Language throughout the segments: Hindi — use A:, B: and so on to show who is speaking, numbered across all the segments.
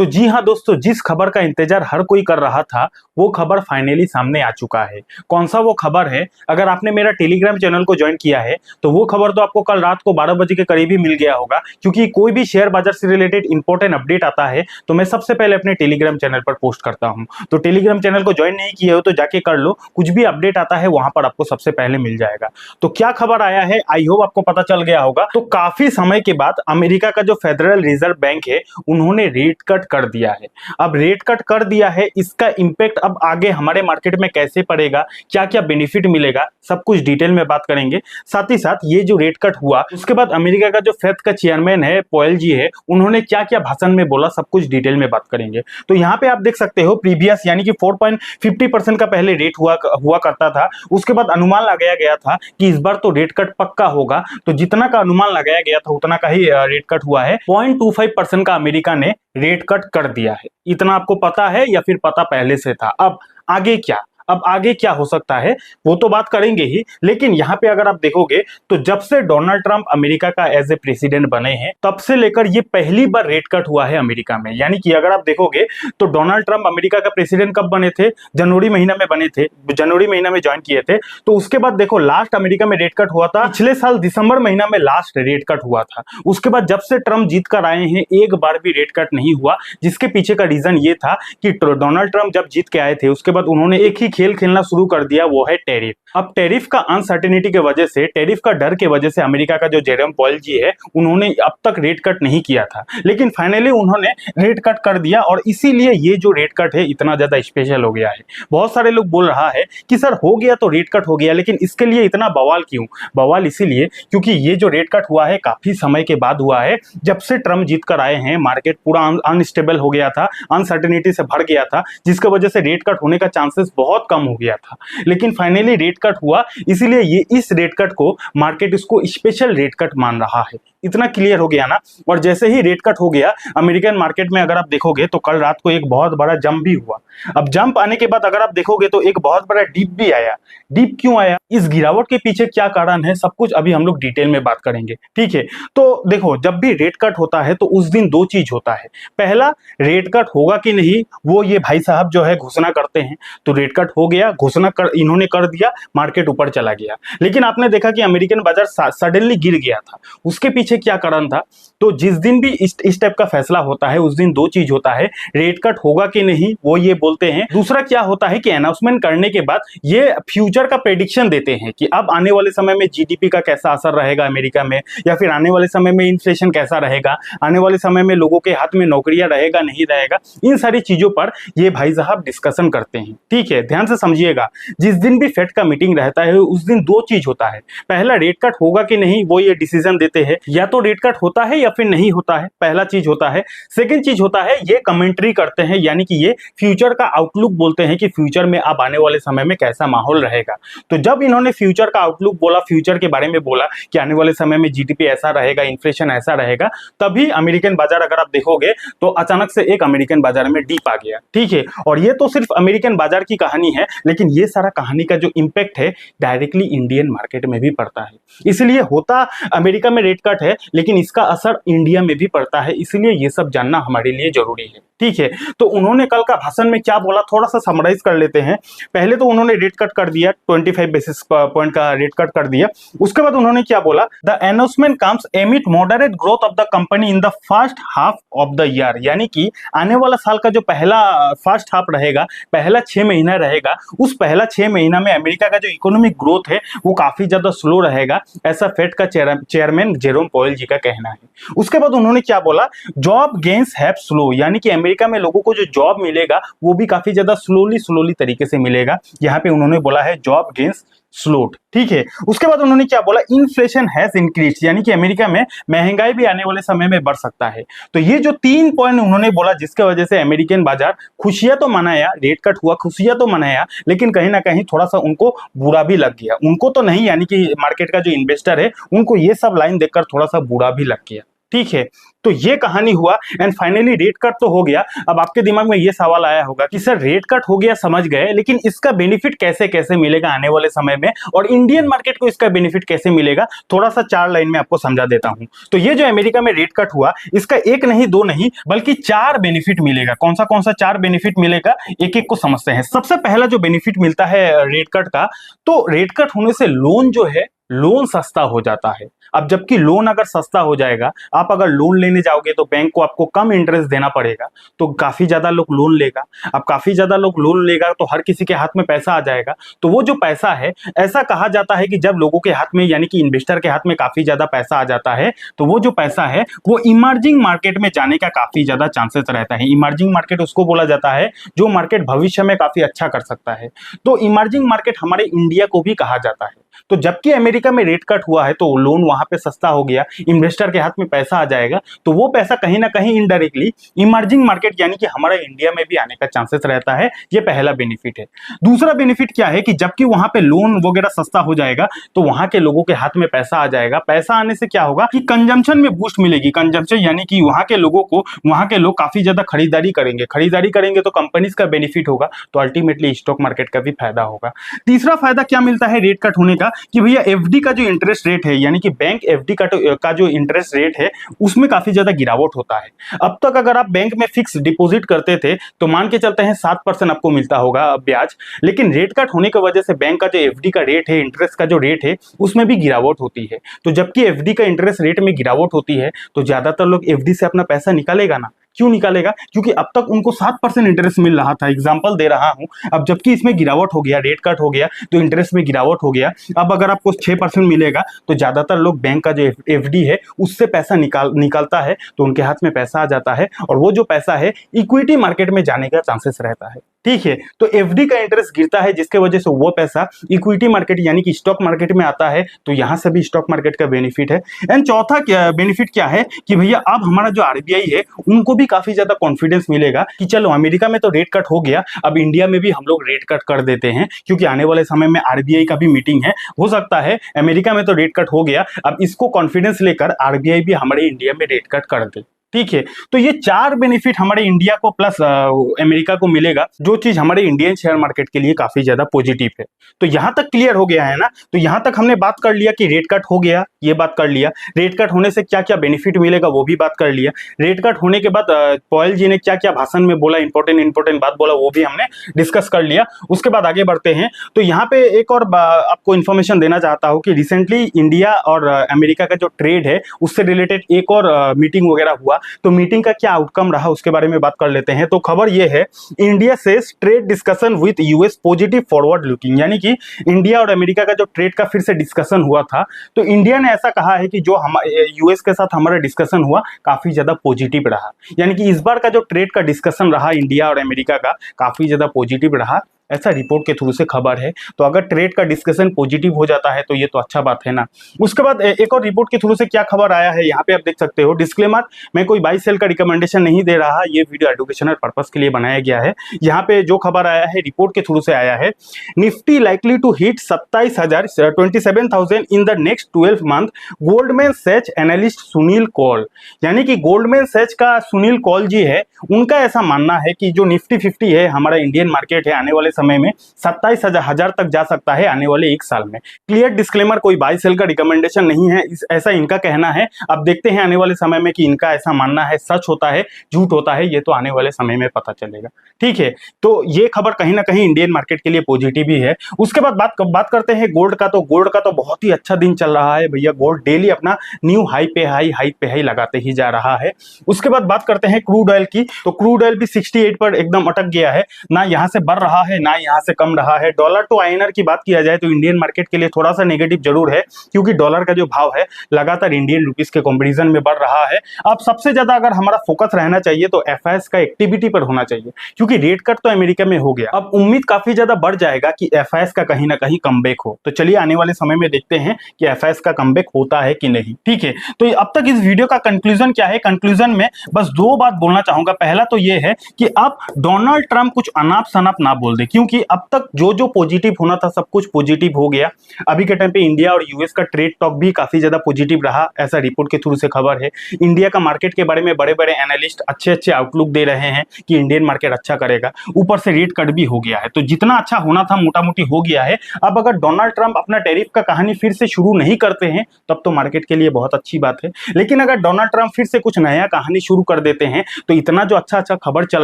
A: तो जी हाँ दोस्तों, जिस खबर का इंतजार हर कोई कर रहा था वो खबर फाइनली सामने आ चुका है। कौन सा वो खबर है? अगर आपने मेरा टेलीग्राम चैनल को ज्वाइन किया है तो वो खबर तो आपको कल रात को 12 बजे के करीब ही मिल गया होगा, क्योंकि कोई भी शेयर बाजार से रिलेटेड इंपॉर्टेंट अपडेट आता है तो मैं सबसे पहले अपने टेलीग्राम चैनल पर पोस्ट करता हूं। तो टेलीग्राम चैनल को ज्वाइन नहीं किए हो तो जाके कर लो, कुछ भी अपडेट आता है वहां पर आपको सबसे पहले मिल जाएगा। तो क्या खबर आया है, आई होप आपको पता चल गया होगा। तो काफी समय के बाद अमेरिका का जो फेडरल रिजर्व बैंक है उन्होंने रेट कट कर दिया है। अब रेट कट कर दिया है, इसका इंपैक्ट अब आगे हमारे मार्केट में कैसे पड़ेगा, क्या क्या बेनिफिट मिलेगा, सब कुछ डिटेल में बात करेंगे। साथ ही साथ ये जो रेट कट हुआ उसके बाद अमेरिका का जो फेड का चेयरमैन है पोयल जी है, उन्होंने क्या क्या भाषण में बोला, सब कुछ डिटेल में बात करेंगे। तो यहाँ पे आप देख सकते हो प्रीवियस यानी कि 4.50% का पहले रेट हुआ करता था। उसके बाद अनुमान लगाया गया था कि इस बार तो रेट कट पक्का होगा, तो जितना का अनुमान लगाया गया था उतना का ही रेट कट हुआ है। 0.25% का अमेरिका ने रेट कट कर दिया है। इतना आपको पता है या फिर पता पहले से था? अब आगे क्या, अब आगे क्या हो सकता है वो तो बात करेंगे ही, लेकिन यहाँ पे अगर आप देखोगे तो जब से डोनाल्ड ट्रंप अमेरिका का एज ए प्रेसिडेंट बने हैं तब से लेकर ये पहली बार रेट कट हुआ है अमेरिका में। यानी कि अगर आप देखोगे तो डोनाल्ड ट्रंप अमेरिका का प्रेसिडेंट कब बने थे? जनवरी महीना में बने थे, जनवरी महीना में ज्वाइन किए थे। तो उसके बाद देखो लास्ट अमेरिका में रेट कट हुआ था पिछले साल दिसंबर महीना में, लास्ट रेट कट हुआ था। उसके बाद जब से ट्रंप जीत कर आए हैं एक बार भी रेट कट नहीं हुआ, जिसके पीछे का रीजन ये था कि डोनाल्ड ट्रंप जब जीत के आए थे उसके बाद उन्होंने एक ही खेल खेलना शुरू कर दिया, वो है टैरिफ। अब टैरिफ का अनसर्टेनिटी के वजह से, टैरिफ का डर के वजह से अमेरिका का जो जेरोम पॉवेल जी है उन्होंने अब तक रेट कट नहीं किया था, लेकिन फाइनली उन्होंने रेट कट कर दिया और इसीलिए ये जो रेट कट है इतना ज्यादा स्पेशल हो गया है। बहुत सारे लोग बोल रहा है कि सर हो गया तो रेट कट हो गया, लेकिन इसके लिए इतना बवाल क्यों? बवाल इसीलिए क्योंकि ये जो रेट कट हुआ है काफी समय के बाद हुआ है। जब से ट्रम्प जीत कर आए हैं मार्केट पूरा अनस्टेबल हो गया था, अनसर्टेनिटी से भर गया था, जिसकी वजह से रेट कट होने का चांसेस बहुत कम हो गया था। लेकिन फाइनली रेट कट हुआ, इसीलिए ये इस रेट कट को मार्केट इसको स्पेशल रेट कट मान रहा है। इतना क्लियर हो गया ना? और जैसे ही रेट कट हो गया अमेरिकन मार्केट में अगर आप देखोगे तो कल रात को एक बहुत बड़ा जंप भी हुआ। अब जंप आने के बाद अगर आप देखोगे तो एक बहुत बड़ा डिप भी आया। डिप क्यों आया, इस गिरावट के पीछे क्या कारण है, सब कुछ अभी हम लोग डिटेल में बात करेंगे, ठीक है? तो देखो जब भी रेट कट होता है तो उस दिन दो चीज होता है। पहला, रेट कट होगा कि नहीं वो ये भाई साहब जो है घोषणा करते हैं। तो रेट कट हो गया, घोषणा कर इन्होंने कर दिया, मार्केट ऊपर चला गया। लेकिन आपने देखा कि अमेरिकन बाजार सडनली गिर गया था। उसके पीछे क्या कारण था? तो जिस दिन भी इस टाइप का फैसला होता है उस दिन दो चीज होता है, रेट कट होगा कि नहीं वो ये बोलते हैं। दूसरा क्या होता है कि अनाउंसमेंट करने के बाद ये फ्यूचर का प्रेडिक्शन देते हैं कि अब आने वाले समय में जीडीपी का कैसा असर रहेगा अमेरिका में, या फिर आने वाले समय में इन्फ्लेशन कैसा रहेगा, आने वाले समय में लोगों के हाथ में नौकरियां रहेगा नहीं रहेगा, इन सारी चीजों पर ये भाई साहब डिस्कशन करते हैं, ठीक है? ध्यान से समझिएगा, जिस दिन भी फेड का मीटिंग रहता है उस दिन दो चीज होता है। पहला, रेट कट होगा कि नहीं वो ये डिसीजन देते हैं, या तो रेट कट होता है या फिर नहीं होता है, पहला चीज होता है। सेकंड चीज होता है ये कमेंट्री करते हैं, यानी कि ये फ्यूचर का आउटलुक बोलते हैं कि फ्यूचर में अब आने वाले समय में कैसा माहौल रहेगा। तो जब इन्होंने फ्यूचर का आउटलुक बोला, फ्यूचर के बारे में बोला कि आने वाले समय में जीडीपी ऐसा रहेगा, इन्फ्लेशन ऐसा रहेगा, तभी अमेरिकन बाजार अगर आप देखोगे तो अचानक से एक अमेरिकन बाजार में डीप आ गया, ठीक है? और ये तो सिर्फ अमेरिकन बाजार की कहानी है, लेकिन ये सारा कहानी का जो इंपैक्ट है डायरेक्टली इंडियन मार्केट में भी पड़ता है। इसलिए होता अमेरिका में रेट कट है लेकिन इसका असर इंडिया में भी पड़ता है, इसलिए ये सब जानना हमारे लिए जरूरी है, ठीक है? तो उन्होंने कल का भाषण में क्या बोला थोड़ा सा समराइज कर लेते हैं। पहले तो उन्होंने रेट कट कर दिया, 25 बेसिस पॉइंट का रेट कट कर दिया। उसके बाद उन्होंने क्या बोला? The announcement comes एमिड moderate growth of the company in the first half of the year, यानी कि आने वाला साल का जो पहला फर्स्ट हाफ रहेगा, पहला 6 महीना रहेगा, उस पहला 6 महीना में अमेरिका का जो इकोनॉमिक ग्रोथ है वो काफी ज्यादा स्लो रहेगा, ऐसा फेड का चेयरमैन जेरोम पॉवेल जी का कहना है। उसके बाद उन्होंने क्या बोला? जॉब गेन्स हैव स्लो, यानी कि अमेरिका में लोगों को जो जॉब मिलेगा वो भी काफी ज्यादा स्लोली तरीके से मिलेगा। यहाँ पे उन्होंने बोला है जॉब गेन्स स्लोड, ठीक है? उसके बाद उन्होंने क्या बोला? इन्फ्लेशन हैज इंक्रीज, यानी कि अमेरिका में महंगाई भी आने वाले समय में बढ़ सकता है। तो ये जो 3 पॉइंट उन्होंने बोला जिसके वजह से अमेरिकन बाजार खुशियां तो मनाया, रेट कट हुआ, खुशियां तो मनाया, लेकिन कहीं ना कहीं थोड़ा सा उनको बुरा भी लग गया। उनको तो नहीं, यानी कि मार्केट का जो इन्वेस्टर है उनको ये सब लाइन देखकर थोड़ा सा बुरा भी लग गया, ठीक है, तो ये कहानी हुआ एंड फाइनली रेट कट तो हो गया। अब आपके दिमाग में ये सवाल आया होगा कि सर रेट कट हो गया समझ गए, लेकिन इसका बेनिफिट कैसे कैसे मिलेगा आने वाले समय में और इंडियन मार्केट को इसका बेनिफिट कैसे मिलेगा, थोड़ा सा 4 लाइन में आपको समझा देता हूं। तो ये जो अमेरिका में रेट कट हुआ, इसका एक नहीं दो नहीं बल्कि 4 बेनिफिट मिलेगा। कौन सा 4 बेनिफिट मिलेगा, एक एक को समझते हैं। सबसे पहला जो बेनिफिट मिलता है रेट कट का, तो रेट कट होने से लोन जो है लोन सस्ता हो जाता है। अब जबकि लोन अगर सस्ता हो जाएगा, आप अगर लोन लेने जाओगे तो बैंक को आपको कम इंटरेस्ट देना पड़ेगा, तो काफी ज्यादा लोग लोन लेगा। अब काफी ज्यादा लोग लोन लेगा तो हर किसी के हाथ में पैसा आ जाएगा। तो वो जो पैसा है, ऐसा कहा जाता है कि जब लोगों के हाथ में यानी कि इन्वेस्टर के हाथ में काफी ज्यादा पैसा आ जाता है, तो वो जो पैसा है वो इमर्जिंग मार्केट में जाने का काफी ज्यादा चांसेस रहता है। इमर्जिंग मार्केट उसको बोला जाता है जो मार्केट भविष्य में काफी अच्छा कर सकता है। तो इमर्जिंग मार्केट हमारे इंडिया को भी कहा जाता है। तो जबकि अमेरिका में रेट कट हुआ है तो लोन वहां पे सस्ता हो गया, इन्वेस्टर के हाथ में पैसा आ जाएगा, तो वो पैसा कहीं ना कहीं इनडायरेक्टली इमर्जिंग मार्केट यानी कि हमारे इंडिया में भी आने का चांसेस रहता है। ये पहला बेनिफिट है। दूसरा बेनिफिट क्या है कि जबकि वहां पे लोन वगैरह सस्ता हो जाएगा तो वहां के लोगों के हाथ में पैसा आ जाएगा। पैसा आने से क्या होगा कि कंजम्पशन में बूस्ट मिलेगी। कंजम्पशन यानी कि वहां के लोगों को, वहां के लोग काफी ज्यादा खरीदारी करेंगे तो कंपनीज का बेनिफिट होगा, तो अल्टीमेटली स्टॉक मार्केट का भी फायदा होगा। तीसरा फायदा क्या मिलता है रेट कट होने का कि भैया एफडी का जो इंटरेस्ट रेट है यानी कि बैंक एफडी का जो इंटरेस्ट रेट है उसमें काफी ज्यादा गिरावट होता है। अब तक अगर आप बैंक में फिक्स डिपॉजिट करते थे तो मान के चलते हैं 7% आपको मिलता होगा ब्याज, लेकिन रेट कट होने की वजह से बैंक का जो एफडी का रेट है, इंटरेस्ट का जो रेट है, उसमें भी गिरावट होती है। तो जबकि एफडी का इंटरेस्ट रेट में गिरावट होती है तो ज्यादातर लोग एफडी से अपना पैसा निकालेगा ना। क्यों निकालेगा? क्योंकि अब तक उनको 7% इंटरेस्ट मिल रहा था। एग्जांपल दे रहा हूं, अब जबकि इसमें गिरावट हो गया, रेट कट हो गया तो इंटरेस्ट में गिरावट हो गया। अब अगर आपको 6% मिलेगा तो ज्यादातर लोग बैंक का जो एफडी है उससे पैसा निकालता है, तो उनके हाथ में पैसा आ जाता है और वो जो पैसा है इक्विटी मार्केट में जाने का चांसेस रहता है। ठीक है, तो एफडी का इंटरेस्ट गिरता है जिसके वजह से वो पैसा इक्विटी मार्केट यानी कि स्टॉक मार्केट में आता है, तो यहां से भी स्टॉक मार्केट का बेनिफिट है। एंड चौथा बेनिफिट क्या है कि भैया अब हमारा जो आरबीआई है उनको भी काफी ज्यादा कॉन्फिडेंस मिलेगा कि चलो अमेरिका में तो रेट कट हो गया, अब इंडिया में भी हम लोग रेट कट कर देते हैं, क्योंकि आने वाले समय में आरबीआई का भी मीटिंग है। हो सकता है अमेरिका में तो रेट कट हो गया, अब इसको कॉन्फिडेंस लेकर आरबीआई भी हमारे इंडिया में रेट कट कर दे। ठीक है, तो ये 4 बेनिफिट हमारे इंडिया को प्लस अमेरिका को मिलेगा, जो चीज हमारे इंडियन शेयर मार्केट के लिए काफी ज्यादा पॉजिटिव है। तो यहां तक क्लियर हो गया है ना। तो यहां तक हमने बात कर लिया कि रेट कट हो गया, ये बात कर लिया। रेट कट होने से क्या क्या बेनिफिट मिलेगा वो भी बात कर लिया। रेट कट होने के बाद पॉयल जी ने क्या क्या भाषण में बोला, इंपॉर्टेंट बात बोला, वो भी हमने डिस्कस कर लिया। उसके बाद आगे बढ़ते हैं। तो यहाँ पे एक और आपको इन्फॉर्मेशन देना चाहता हूँ कि रिसेंटली इंडिया और अमेरिका का जो ट्रेड है उससे रिलेटेड एक और मीटिंग वगैरह हुआ। तो मीटिंग का क्या आउटकम रहा उसके बारे में बात कर लेते हैं। तो खबर ये है, India says trade discussion with US positive forward looking, यानी कि इंडिया और अमेरिका का जो ट्रेड का फिर से डिस्कशन हुआ था, तो इंडिया ने ऐसा कहा है कि जो हमारे यूएस के साथ हमारा डिस्कशन हुआ काफी ज्यादा पॉजिटिव रहा। यानी कि इस बार का जो ट्रेड का डिस्कशन रहा इंडिया और अमेरिका का काफी ज्यादा पॉजिटिव रहा, ऐसा रिपोर्ट के थ्रू से खबर है। तो अगर ट्रेड का डिस्कशन पॉजिटिव हो जाता है तो ये तो अच्छा बात है ना। उसके बाद एक और रिपोर्ट के थ्रू से क्या खबर आया है, यहाँ पे आप देख सकते हो। डिस्क्लेमर, मैं कोई बाई सेल का रिकमेंडेशन नहीं दे रहा, ये वीडियो एजुकेशनल पर्पस के लिए बनाया गया है। यहाँ पे जो खबर आया है रिपोर्ट के थ्रू से आया है, Nifty likely to hit 27,000 in the next 12 month, Goldman Sachs analyst Sunil Kaul. यानी कि गोल्डमैन सैच का सुनील कौल जी है, उनका ऐसा मानना है कि जो निफ्टी 50 है हमारा इंडियन मार्केट है, आने वाले समय में 27,000 तक जा सकता है आने वाले 1 साल में। क्लियर डिस्क्लेमर, कोई बाई सेल का रिकमेंडेशन नहीं है, ऐसा इनका कहना है। अब देखते हैं आने वाले समय में कि इनका ऐसा मानना है सच होता है झूठ होता है, ये तो आने वाले समय में पता चलेगा। ठीक है, तो ये खबर कहीं ना कहीं इंडियन मार्केट के लिए पॉजिटिव ही है। उसके बाद बात करते हैं गोल्ड का। तो गोल्ड का तो बहुत ही अच्छा दिन चल रहा है भैया, गोल्ड डेली अपना न्यू हाई पे हाई लगाते ही जा रहा है। उसके बाद बात करते हैं क्रूड ऑयल की। तो क्रूड ऑयल भी 68 पर एकदम अटक गया है, ना यहाँ से बढ़ रहा है ना यहां से कम रहा है। डॉलर टू आईएनआर की बात किया जाए तो इंडियन मार्केट के लिए थोड़ा सा नेगेटिव जरूर है, क्योंकि डॉलर का जो भाव है लगातार इंडियन रुपीस के कंपैरिजन में बढ़ रहा है। अब सबसे ज्यादा अगर हमारा फोकस रहना चाहिए तो एफआईएस का एक्टिविटी पर होना चाहिए, क्योंकि रेट कट तो अमेरिका में हो गया। अब उम्मीद काफी ज्यादा बढ़ जाएगा कि एफआईएस का कहीं ना कहीं कमबैक हो। तो चलिए आने वाले समय में देखते हैं कि एफआईएस का कमबैक होता है कि नहीं। ठीक है, तो अब तक इस वीडियो का कंक्लूजन क्या है? कंक्लूजन में बस 2 बात बोलना चाहूंगा। पहला तो यह है कि अब डोनाल्ड ट्रंप कुछ अनाप शनाप ना बोल दे, क्योंकि अब तक जो जो पॉजिटिव होना था सब कुछ पॉजिटिव हो गया। अभी के टाइम पे इंडिया और यूएस का ट्रेड टॉक भी काफी ज्यादा पॉजिटिव रहा, ऐसा रिपोर्ट के थ्रू से खबर है। इंडिया का मार्केट के बारे में बड़े बड़े एनालिस्ट अच्छे अच्छे आउटलुक दे रहे हैं कि इंडियन मार्केट अच्छा करेगा। ऊपर से रेट कट भी हो गया है, तो जितना अच्छा होना था मोटा मोटी हो गया है। अब अगर डोनाल्ड ट्रंप अपना टैरिफ का कहानी फिर से शुरू नहीं करते हैं तब तो मार्केट के लिए बहुत अच्छी बात है, लेकिन अगर डोनाल्ड ट्रंप फिर से कुछ नया कहानी शुरू कर देते हैं तो इतना जो अच्छा अच्छा खबर चल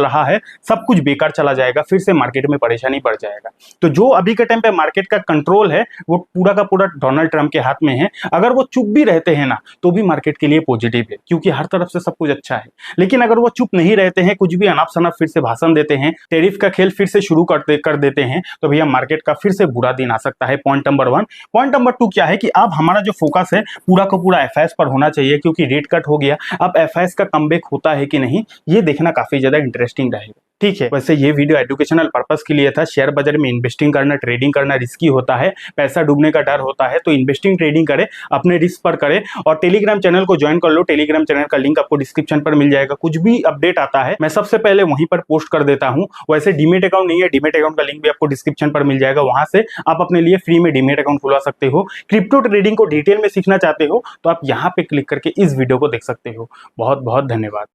A: रहा है सब कुछ बेकार चला जाएगा, फिर से मार्केट में परेशानी बढ़ जाएगा। तो जो अभी के टाइम पे मार्केट का कंट्रोल है वो पूरा का पूरा डोनाल्ड ट्रंप के हाथ में है। अगर वो चुप भी रहते हैं ना तो भी मार्केट के लिए पॉजिटिव है, क्योंकि हर तरफ से सब कुछ अच्छा है। लेकिन अगर वो चुप नहीं रहते हैं, कुछ भी अनाप शनाप फिर से भाषण देते हैं, टैरिफ का खेल फिर से शुरू कर देते हैं, तो भैया मार्केट का फिर से बुरा दिन आ सकता है। Point number 1। पॉइंट नंबर 2 क्या है कि अब हमारा जो फोकस है पूरा का पूरा एफआईएस पर होना चाहिए, क्योंकि रेट कट हो गया। अब एफआईएस का कमबैक होता है कि नहीं ये देखना काफी ज्यादा इंटरेस्टिंग रहेगा। ठीक है, वैसे ये वीडियो एजुकेशनल पर्पस के लिए था। शेयर बाजार में इन्वेस्टिंग करना, ट्रेडिंग करना रिस्की होता है, पैसा डूबने का डर होता है, तो इन्वेस्टिंग ट्रेडिंग करें, अपने रिस्क पर करें। और टेलीग्राम चैनल को ज्वाइन कर लो, टेलीग्राम चैनल का लिंक आपको डिस्क्रिप्शन पर मिल जाएगा। कुछ भी अपडेट आता है मैं सबसे पहले वहीं पर पोस्ट कर देता हूं। वैसे डीमेट अकाउंट नहीं है, डीमेट अकाउंट का लिंक भी आपको डिस्क्रिप्शन पर मिल जाएगा, वहां से आप अपने लिए फ्री में डीमेट अकाउंट खुलवा सकते हो। क्रिप्टो ट्रेडिंग को डिटेल में सीखना चाहते हो तो आप यहाँ पे क्लिक करके इस वीडियो को देख सकते हो। बहुत बहुत धन्यवाद।